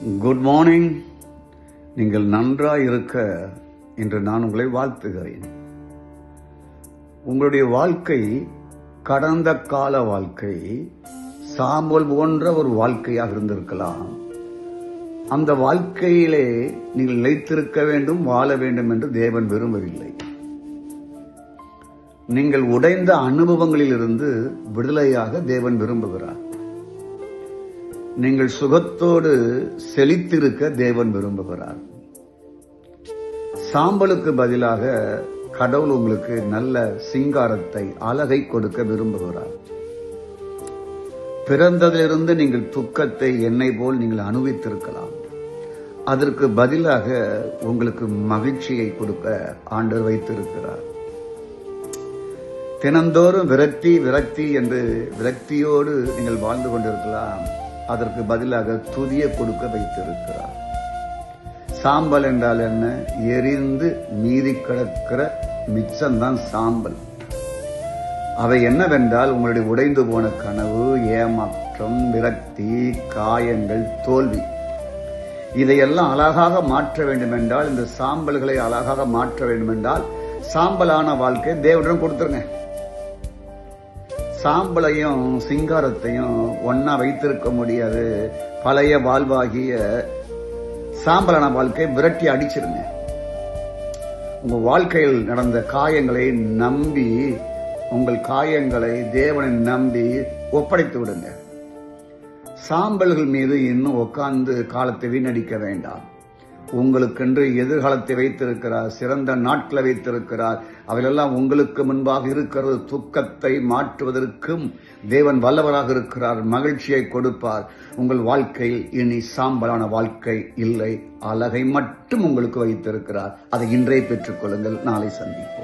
Good morning. நீங்கள் நன்றாய் இருக்க என்று நான் உங்களை வாழ்த்துகிறேன். உங்களுடைய வாழ்க்கை கடந்த கால வாழ்க்கை சாம்பல் போன்ற ஒரு வாழ்க்கையாக இருந்திருக்கலாம். அந்த வாழ்க்கையிலே நீங்கள் நிலைத்திருக்க வேண்டும், வாழ வேண்டும் என்று தேவன் விரும்பவில்லை. நீங்கள் உடைந்த அனுபவங்களில் இருந்து விடுதலையாக தேவன் விரும்புகிறார். நீங்கள் சுகத்தோடு செழித்திருக்க தேவன் விரும்புகிறார். சாம்பலுக்கு பதிலாக கடவுள் உங்களுக்கு நல்ல சிங்காரத்தை, அழகை கொடுக்க விரும்புகிறார். பிறந்ததிலிருந்து நீங்கள் துக்கத்தை என்னை போல் நீங்கள் அனுபவித்திருக்கலாம். அதற்கு பதிலாக உங்களுக்கு மகிழ்ச்சியை கொடுக்க ஆண்டவர் வைத்திருக்கிறார். தினந்தோறும் விரக்தி என்று விரக்தியோடு நீங்கள் வாழ்ந்து கொண்டிருக்கலாம். அதற்கு பதிலாக துதியை கொடுக்க வைத்திருக்கிறார். சாம்பல் என்றால் என்ன? எரிந்து மீதி கிடக்கிற மிச்சம்தான் சாம்பல். அவை என்னவென்றால் உங்களுடைய உடைந்து போன கனவு, ஏமாற்றம், விரக்தி, காயங்கள், தோல்வி. இதையெல்லாம் அழகாக மாற்ற வேண்டும் என்றால், இந்த சாம்பல்களை அழகாக மாற்ற வேண்டும் என்றால் சாம்பலான வாழ்க்கை தேவனிடம் கொடுத்துருங்க. சாம்பலையும் சிங்காரத்தையும் ஒன்னா வைத்திருக்க முடியாது. பழைய வாழ்வாகிய சாம்பலான வாழ்க்கை விரட்டி அடிச்சிருங்க. உங்க வாழ்க்கையில் நடந்த காயங்களை நம்பி, உங்கள் காயங்களை தேவனை நம்பி ஒப்படைத்து விடுங்க. சாம்பல்கள் மீது இன்னும் உட்கார்ந்து காலத்தை வீணடிக்க வேண்டாம். உங்களுக்கென்று எதிர்காலத்தை வைத்திருக்கிறார், சிறந்த நாட்களை வைத்திருக்கிறார். அவையெல்லாம் உங்களுக்கு முன்பாக இருக்கிறது. துக்கத்தை மாற்றுவதற்கும் தேவன் வல்லவராக இருக்கிறார். மகிழ்ச்சியை கொடுப்பார். உங்கள் வாழ்க்கையில் இனி சாம்பலான வாழ்க்கை இல்லை, அழகை மட்டும் உங்களுக்கு வைத்திருக்கிறார். அதை இன்றே பெற்றுக்கொள்ளுங்கள். நாளை சந்திப்போம்.